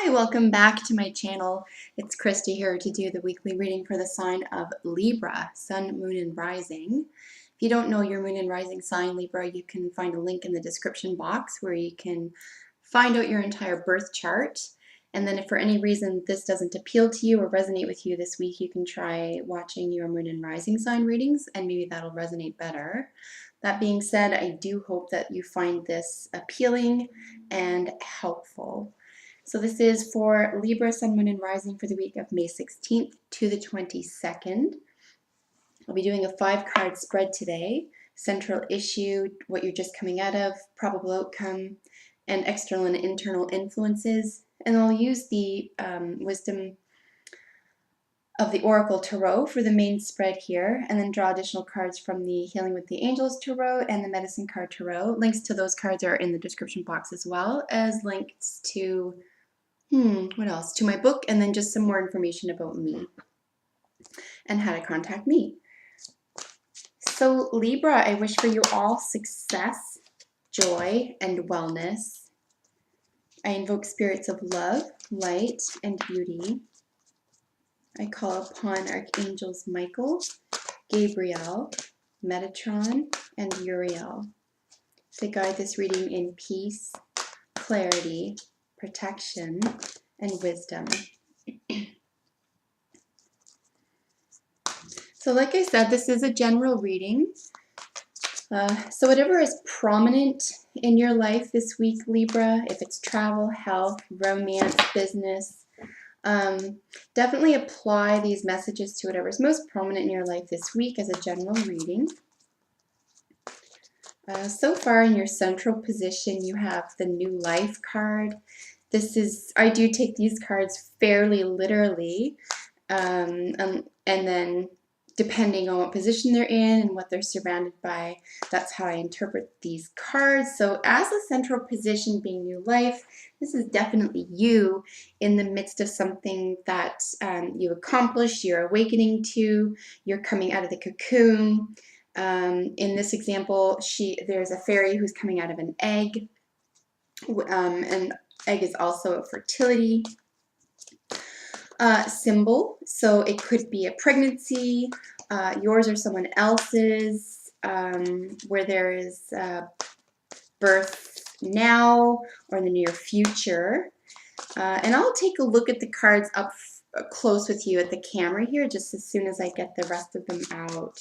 Hi, welcome back to my channel. It's Krista here to do the weekly reading for the sign of Libra, Sun, Moon, and Rising. If you don't know your Moon and Rising sign, Libra, you can find a link in the description box where you can find out your entire birth chart. And then if for any reason this doesn't appeal to you or resonate with you this week, you can try watching your Moon and Rising sign readings and maybe that'll resonate better. That being said, I do hope that you find this appealing and helpful. So this is for Libra, Sun, Moon, and Rising for the week of May 16th to the 22nd. I'll be doing a 5-card spread today. Central issue, what you're just coming out of, probable outcome, and external and internal influences. And I'll use the wisdom of the Oracle Tarot for the main spread here, and then draw additional cards from the Healing with the Angels Tarot and the Medicine Card Tarot. Links to those cards are in the description box as well as links to what else? To my book, and then just some more information about me and how to contact me. So Libra, I wish for you all success, joy, and wellness. I invoke spirits of love, light, and beauty. I call upon Archangels Michael, Gabriel, Metatron, and Uriel to guide this reading in peace, clarity, protection, and wisdom. So like I said, this is a general reading. So whatever is prominent in your life this week, Libra, if it's travel, health, romance, business, definitely apply these messages to whatever is most prominent in your life this week as a general reading. So far in your central position, you have the New Life card. This is, I do take these cards fairly literally, and then depending on what position they're in and what they're surrounded by, that's how I interpret these cards. So as a central position being New Life, this is definitely you in the midst of something that you accomplished, you're awakening to, you're coming out of the cocoon. In this example, there's a fairy who's coming out of an egg. And egg is also a fertility symbol, so it could be a pregnancy, yours or someone else's, where there is birth now or in the near future. And I'll take a look at the cards up close with you at the camera here just as soon as I get the rest of them out.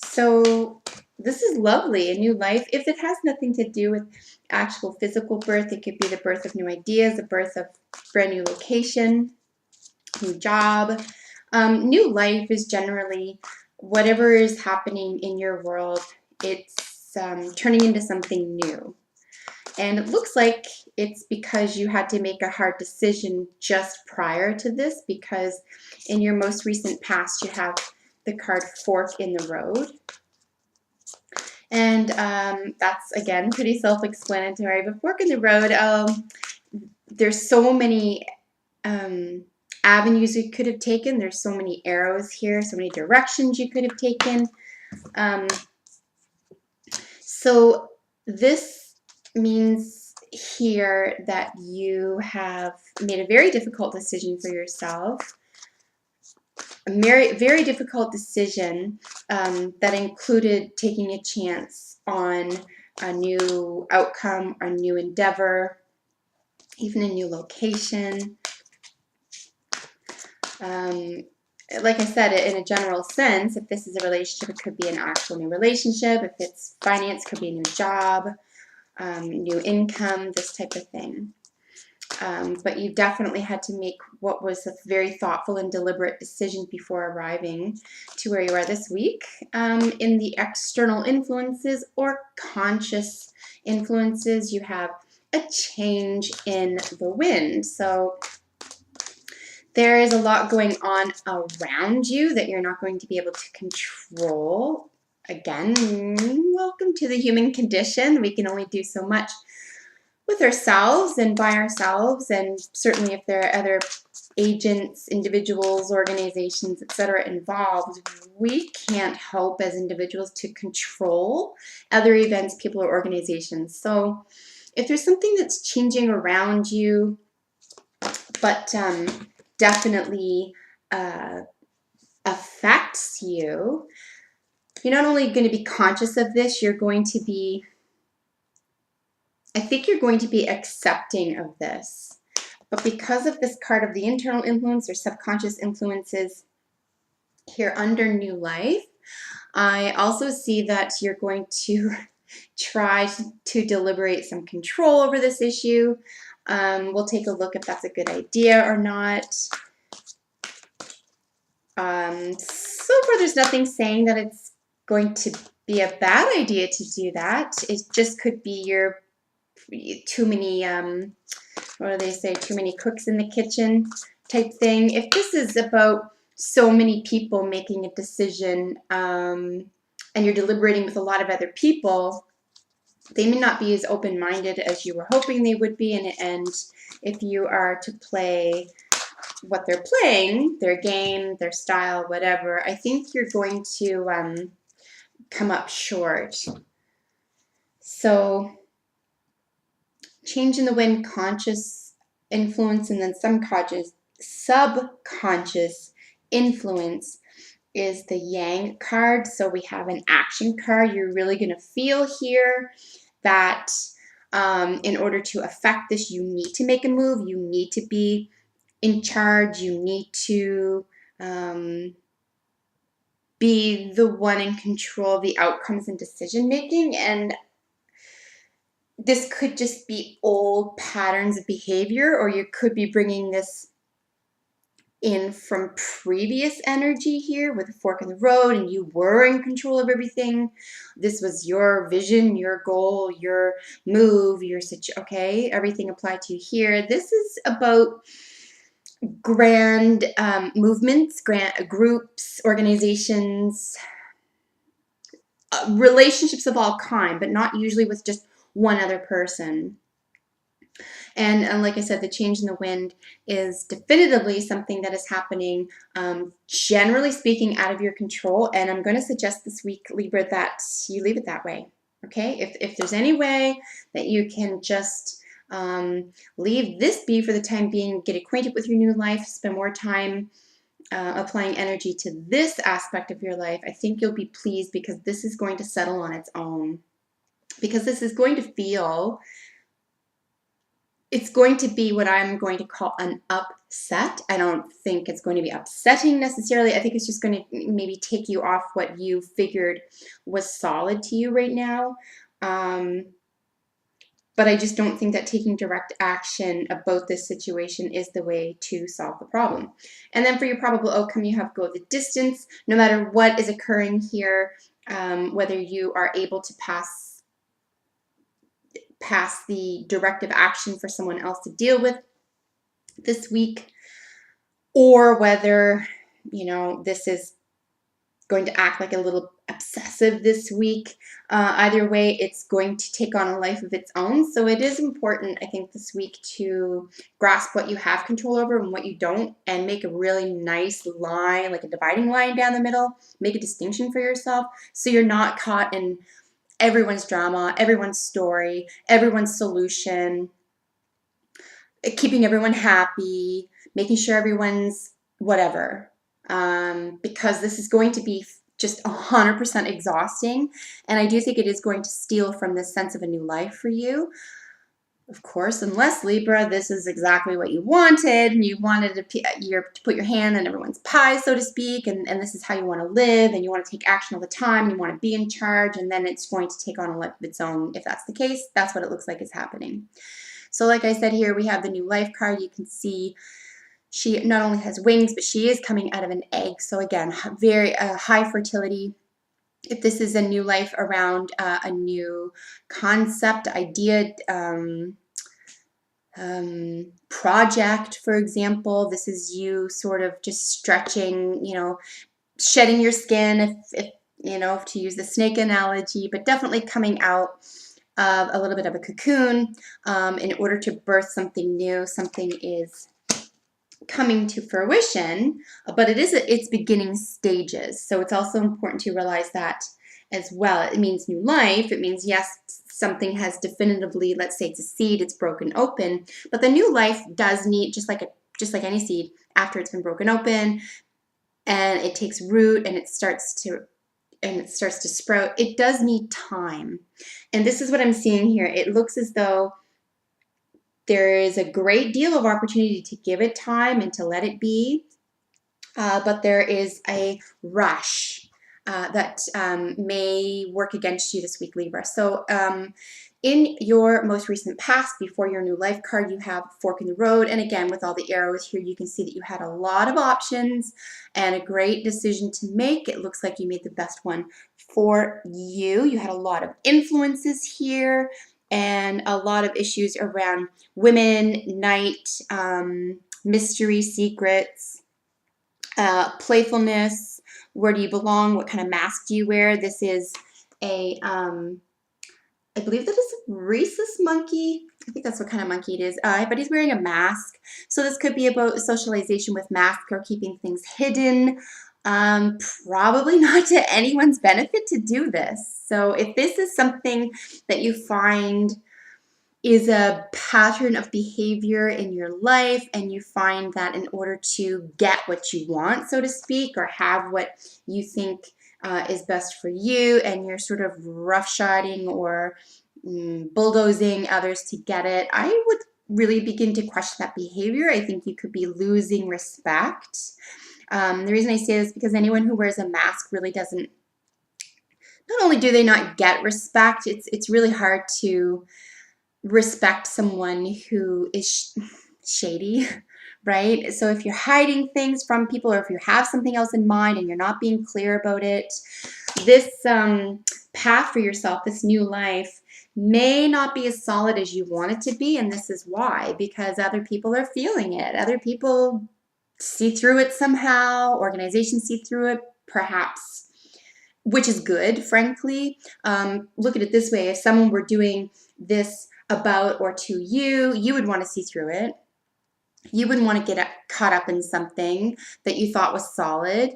So this is lovely, a new life. If it has nothing to do with actual physical birth, it could be the birth of new ideas, the birth of brand new location, new job. New life is generally whatever is happening in your world, it's turning into something new. And it looks like it's because you had to make a hard decision just prior to this, because in your most recent past you have the card Fork in the Road. And that's, again, pretty self-explanatory. But Fork in the Road, there's so many avenues you could have taken. There's so many arrows here, so many directions you could have taken. So this means here that you have made a very difficult decision for yourself. A very, very difficult decision that included taking a chance on a new outcome, a new endeavor, even a new location. Like I said, in a general sense, if this is a relationship, it could be an actual new relationship. If it's finance, it could be a new job, new income, this type of thing. But you definitely had to make what was a very thoughtful and deliberate decision before arriving to where you are this week. In the external influences or conscious influences, you have a change in the wind. So there is a lot going on around you that you're not going to be able to control. Again, welcome to the human condition. We can only do so much with ourselves and by ourselves, and certainly if there are other agents, individuals, organizations, etc. involved, we can't help as individuals to control other events, people, or organizations. So if there's something that's changing around you, but definitely affects you. You're not only going to be conscious of this, you're going to be, I think you're going to be accepting of this. But because of this card of the internal influence or subconscious influences here under new life, I also see that you're going to try to deliberate some control over this issue. We'll take a look if that's a good idea or not. So far, there's nothing saying that it's going to be a bad idea to do that. It just could be your too many, what do they say, too many cooks in the kitchen type thing. If this is about so many people making a decision and you're deliberating with a lot of other people, they may not be as open-minded as you were hoping they would be. And if you are to play what they're playing, their game, their style, whatever, I think you're going to come up short. So change in the wind, conscious influence, and then subconscious influence is the Yang card. So we have an action card. You're really going to feel here that in order to affect this, you need to make a move. You need to be in charge. You need to be the one in control of the outcomes and decision making. And this could just be old patterns of behavior, or you could be bringing this in from previous energy here with a fork in the road, and you were in control of everything. This was your vision, your goal, your move, your situation. Okay, everything applied to you here. This is about grand movements, grand groups, organizations, relationships of all kind, but not usually with just one other person. And like I said, the change in the wind is definitively something that is happening, generally speaking, out of your control. And I'm going to suggest this week, Libra, that you leave it that way. Okay? If there's any way that you can just leave this be for the time being, get acquainted with your new life, spend more time applying energy to this aspect of your life, I think you'll be pleased, because this is going to settle on its own. Because this is going to feel, it's going to be what I'm going to call an upset. I don't think it's going to be upsetting necessarily. I think it's just going to maybe take you off what you figured was solid to you right now. But I just don't think that taking direct action about this situation is the way to solve the problem. And then for your probable outcome, you have go the distance. No matter what is occurring here, whether you are able to pass the directive action for someone else to deal with this week, or whether, you know, this is going to act like a little obsessive this week. Either way, it's going to take on a life of its own. So it is important, I think, this week to grasp what you have control over and what you don't, and make a really nice line, like a dividing line down the middle. Make a distinction for yourself so you're not caught in everyone's drama, everyone's story, everyone's solution, keeping everyone happy, making sure everyone's whatever. Because this is going to be just 100% exhausting. And I do think it is going to steal from this sense of a new life for you. Of course, unless, Libra, this is exactly what you wanted, and you wanted to put your hand in everyone's pie, so to speak, and this is how you want to live, and you want to take action all the time, and you want to be in charge, and then it's going to take on a life of its own. If that's the case, that's what it looks like is happening. So like I said, here we have the new life card. You can see she not only has wings, but she is coming out of an egg. So again, very high fertility. If this is a new life around a new concept, idea, project, for example, this is you sort of just stretching, you know, shedding your skin, if you know, to use the snake analogy, but definitely coming out of a little bit of a cocoon in order to birth something new. Something is coming to fruition, but it's beginning stages. So it's also important to realize that as well. It means new life. It means, yes, something has definitively, let's say it's a seed, it's broken open, but the new life does need, just like a just like any seed, after it's been broken open and it takes root and it starts to sprout, it does need time. And this is what I'm seeing here. It looks as though there is a great deal of opportunity to give it time and to let it be, but there is a rush that may work against you this week, Libra. So in your most recent past, before your new life card, you have fork in the road. And again, with all the arrows here, you can see that you had a lot of options and a great decision to make. It looks like you made the best one for you. You had a lot of influences here and a lot of issues around women, night, mystery, secrets, playfulness. Where do you belong? What kind of mask do you wear? This is a, I believe that is a rhesus monkey. I think that's what kind of monkey it is. But he's wearing a mask. So this could be about socialization with mask or keeping things hidden. Probably not to anyone's benefit to do this. So if this is something that you find is a pattern of behavior in your life, and you find that in order to get what you want, so to speak, or have what you think is best for you, and you're sort of roughshoding or bulldozing others to get it, I would really begin to question that behavior. I think you could be losing respect. The reason I say this is because anyone who wears a mask really doesn't, not only do they not get respect, it's really hard to respect someone who is shady, right? So if you're hiding things from people, or if you have something else in mind and you're not being clear about it, this path for yourself, this new life, may not be as solid as you want it to be. And this is why, because other people are feeling it. Other people see through it somehow. Organizations see through it, perhaps, which is good, frankly. Look at it this way. If someone were doing this about or to you, you would want to see through it. You wouldn't want to get caught up in something that you thought was solid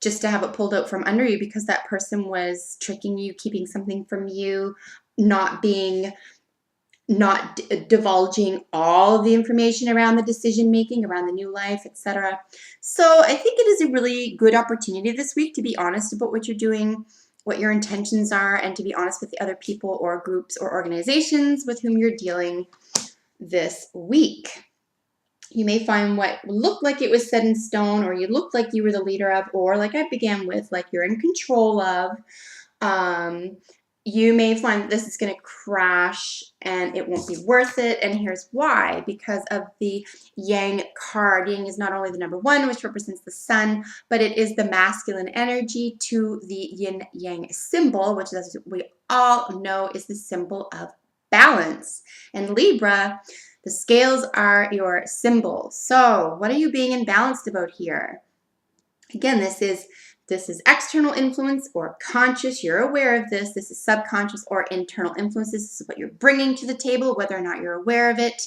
just to have it pulled out from under you because that person was tricking you, keeping something from you, not divulging all the information around the decision making, around the new life, etc. So I think it is a really good opportunity this week to be honest about what you're doing, what your intentions are, and to be honest with the other people or groups or organizations with whom you're dealing this week. You may find what looked like it was set in stone, or you looked like you were the leader of, or like I began with, like you're in control of. You may find that this is going to crash and it won't be worth it. And here's why. Because of the Yang card. Yang is not only the number 1, which represents the sun, but it is the masculine energy to the yin yang symbol, which, as we all know, is the symbol of balance. And Libra, the scales are your symbol. So what are you being imbalanced about here? Again, this is external influence or conscious. You're aware of this. This is subconscious or internal influences. This is what you're bringing to the table, whether or not you're aware of it.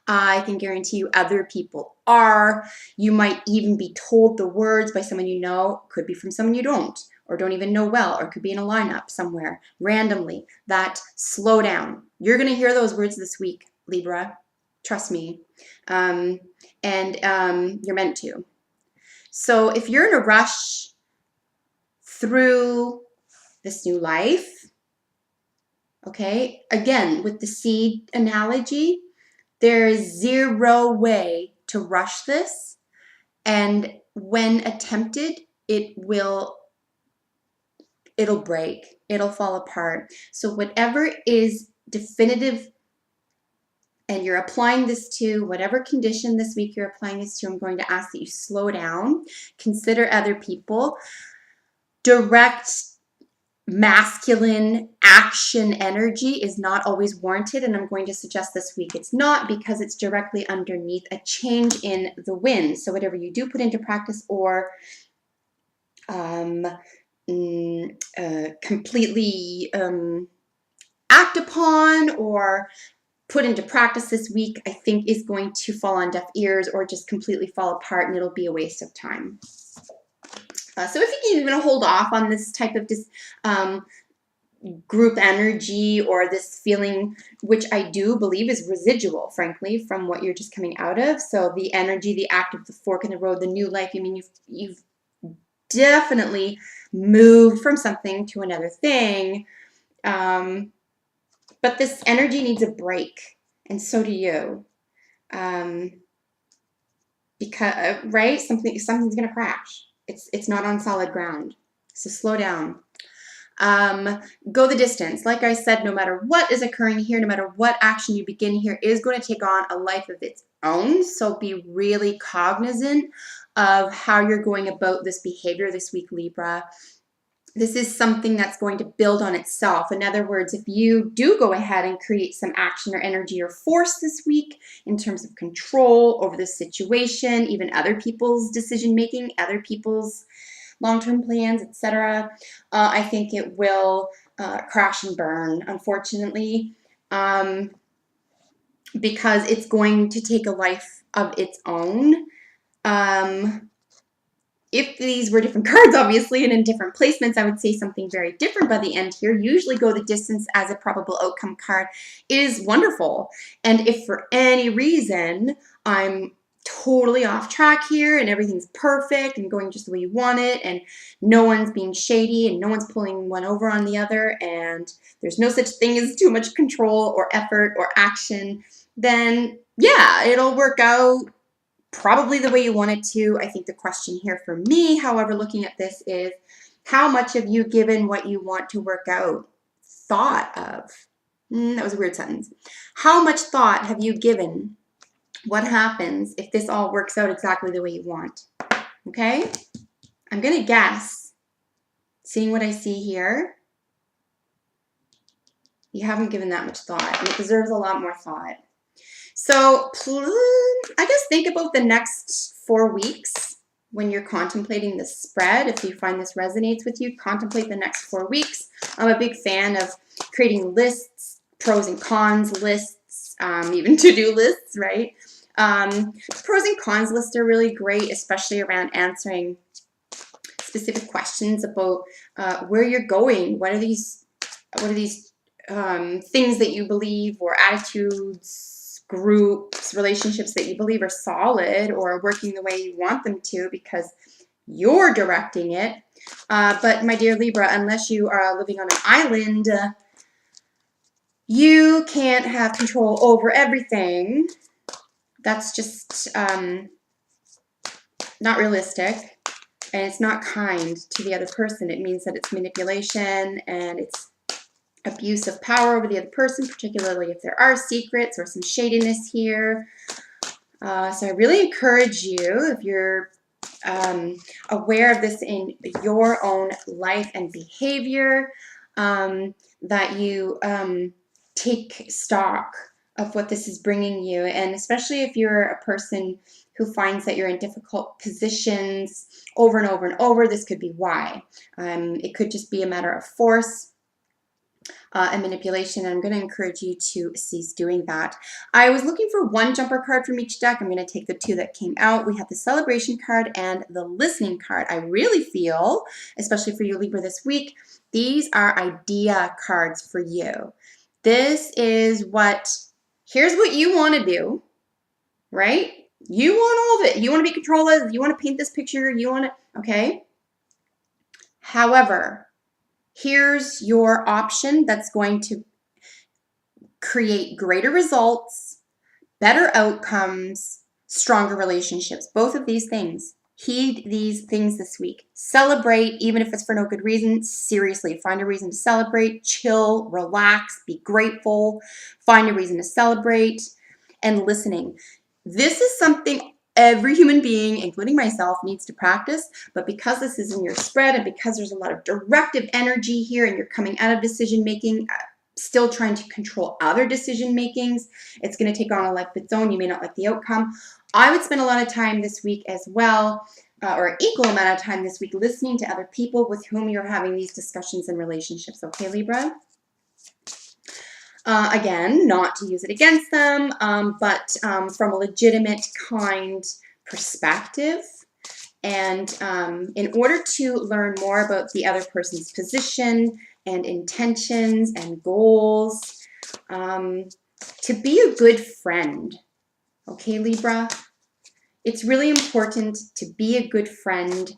I can guarantee you other people are. You might even be told the words by someone you know, could be from someone you don't, or don't even know well, or could be in a lineup somewhere randomly, that slow down. You're going to hear those words this week, Libra. Trust me. You're meant to. So if you're in a rush through this new life, okay, again, with the seed analogy, there is zero way to rush this. And when attempted, it'll break. It'll fall apart. So whatever is definitive, and you're applying this to whatever condition this week you're applying this to, I'm going to ask that you slow down, consider other people. Direct masculine action energy is not always warranted, and I'm going to suggest this week it's not, because it's directly underneath a change in the wind. So whatever you do put into practice or completely act upon or put into practice this week, I think is going to fall on deaf ears or just completely fall apart, and it'll be a waste of time. So if you're going to hold off on this type of group energy or this feeling, which I do believe is residual, frankly, from what you're just coming out of. So the energy, the act of the fork in the road, the new life, I mean, you've definitely moved from something to another thing. But this energy needs a break, and so do you. Because, right? Something's going to crash. It's not on solid ground. So slow down. Go the distance. Like I said, no matter what is occurring here, no matter what action you begin here, is going to take on a life of its own. So be really cognizant of how you're going about this behavior this week, Libra. This is something that's going to build on itself. In other words, if you do go ahead and create some action or energy or force this week in terms of control over the situation, even other people's decision making, other people's long-term plans, etc., I think it will crash and burn, unfortunately, because it's going to take a life of its own. If these were different cards, obviously, and in different placements, I would say something very different by the end here. Usually go the distance as a probable outcome card is wonderful. And if for any reason I'm totally off track here and everything's perfect and going just the way you want it and no one's being shady and no one's pulling one over on the other and there's no such thing as too much control or effort or action, then yeah, it'll work out probably the way you want it to. I think the question here for me, however, looking at this is, how much have you given what you want to work out thought of? That was a weird sentence. How much thought have you given what happens if this all works out exactly the way you want? Okay? I'm going to guess, seeing what I see here, you haven't given that much thought, and it deserves a lot more thought. So I guess think about the next 4 weeks when you're contemplating this spread. If you find this resonates with you, contemplate the next 4 weeks. I'm a big fan of creating lists, pros and cons lists, even to-do lists, right? Pros and cons lists are really great, especially around answering specific questions about where you're going. What are these things that you believe, or attitudes, groups, relationships that you believe are solid or working the way you want them to because you're directing it. But my dear Libra, unless you are living on an island, you can't have control over everything. That's just not realistic, and it's not kind to the other person. It means that it's manipulation and it's abuse of power over the other person, particularly if there are secrets or some shadiness here. So I really encourage you, if you're aware of this in your own life and behavior, that you take stock of what this is bringing you. And especially if you're a person who finds that you're in difficult positions over and over and over, this could be why. It could just be a matter of force and manipulation. I'm going to encourage you to cease doing that. I was looking for one jumper card from each deck. I'm going to take the two that came out. We have the celebration card and the listening card. I really feel, especially for you Libra this week, these are idea cards for you. This is here's what you want to do, right? You want all of it. You want to be controlled. You want to paint this picture. You want to, okay? However, here's your option that's going to create greater results, better outcomes, stronger relationships. Both of these things. Heed these things this week. Celebrate, even if it's for no good reason. Seriously, find a reason to celebrate. Chill, relax, be grateful. Find a reason to celebrate. And listening. This is something every human being, including myself, needs to practice, but because this is in your spread and because there's a lot of directive energy here and you're coming out of decision making, still trying to control other decision makings, it's going to take on a life of its own. You may not like the outcome. I would spend a lot of time this week as well, or equal amount of time this week, listening to other people with whom you're having these discussions and relationships. Okay, Libra? Again, not to use it against them, but from a legitimate, kind perspective. And in order to learn more about the other person's position and intentions and goals. To be a good friend, okay, Libra? It's really important to be a good friend,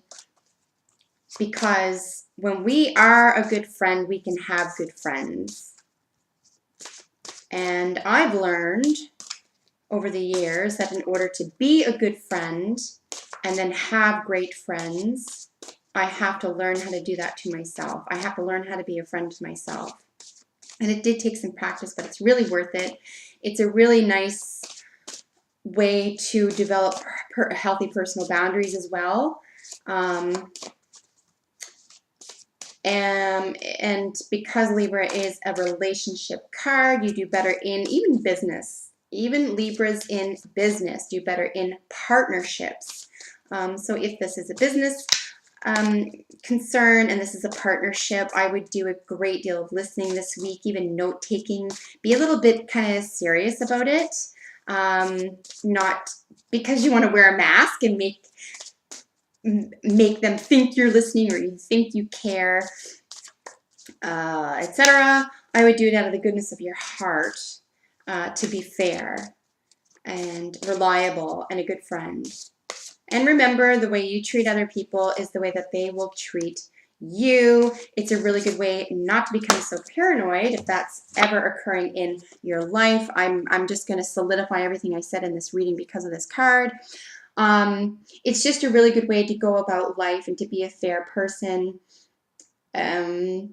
because when we are a good friend, we can have good friends. And I've learned over the years that in order to be a good friend and then have great friends, I have to learn how to do that to myself. I have to learn how to be a friend to myself. And it did take some practice, but it's really worth it. It's a really nice way to develop healthy personal boundaries as well. And because Libra is a relationship card, you do better in even business. Even Libras in business do better in partnerships. So if this is a business concern and this is a partnership, I would do a great deal of listening this week, even note-taking. Be a little bit kind of serious about it. Not because you want to wear a mask and make them think you're listening or you think you care, etc. I would do it out of the goodness of your heart, to be fair and reliable and a good friend. And remember, the way you treat other people is the way that they will treat you. It's a really good way not to become so paranoid if that's ever occurring in your life. I'm just going to solidify everything I said in this reading because of this card. It's just a really good way to go about life and to be a fair person. And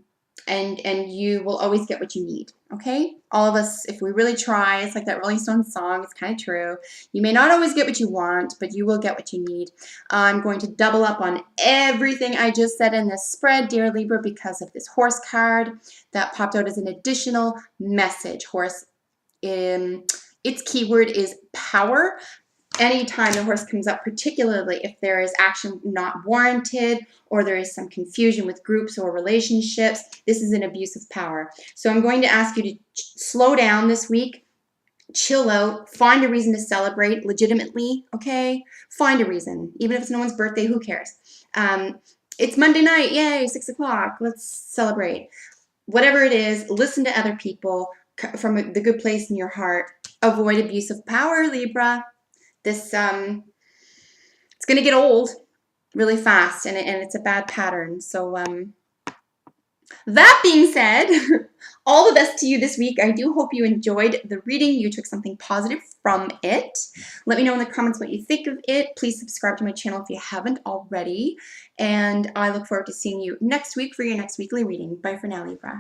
you will always get what you need, okay? All of us, if we really try, it's like that Rolling Stones song, it's kind of true. You may not always get what you want, but you will get what you need. I'm going to double up on everything I just said in this spread, dear Libra, because of this horse card that popped out as an additional message. Horse, its keyword is power. Anytime the horse comes up, particularly if there is action not warranted or there is some confusion with groups or relationships, this is an abuse of power. So I'm going to ask you to slow down this week, chill out, find a reason to celebrate legitimately, okay? Find a reason. Even if it's no one's birthday, who cares? It's Monday night, yay, 6 o'clock, let's celebrate. Whatever it is, listen to other people from the good place in your heart. Avoid abuse of power, Libra. This, it's going to get old really fast, and it's a bad pattern. So that being said, all the best to you this week. I do hope you enjoyed the reading. You took something positive from it. Let me know in the comments what you think of it. Please subscribe to my channel if you haven't already. And I look forward to seeing you next week for your next weekly reading. Bye for now, Libra.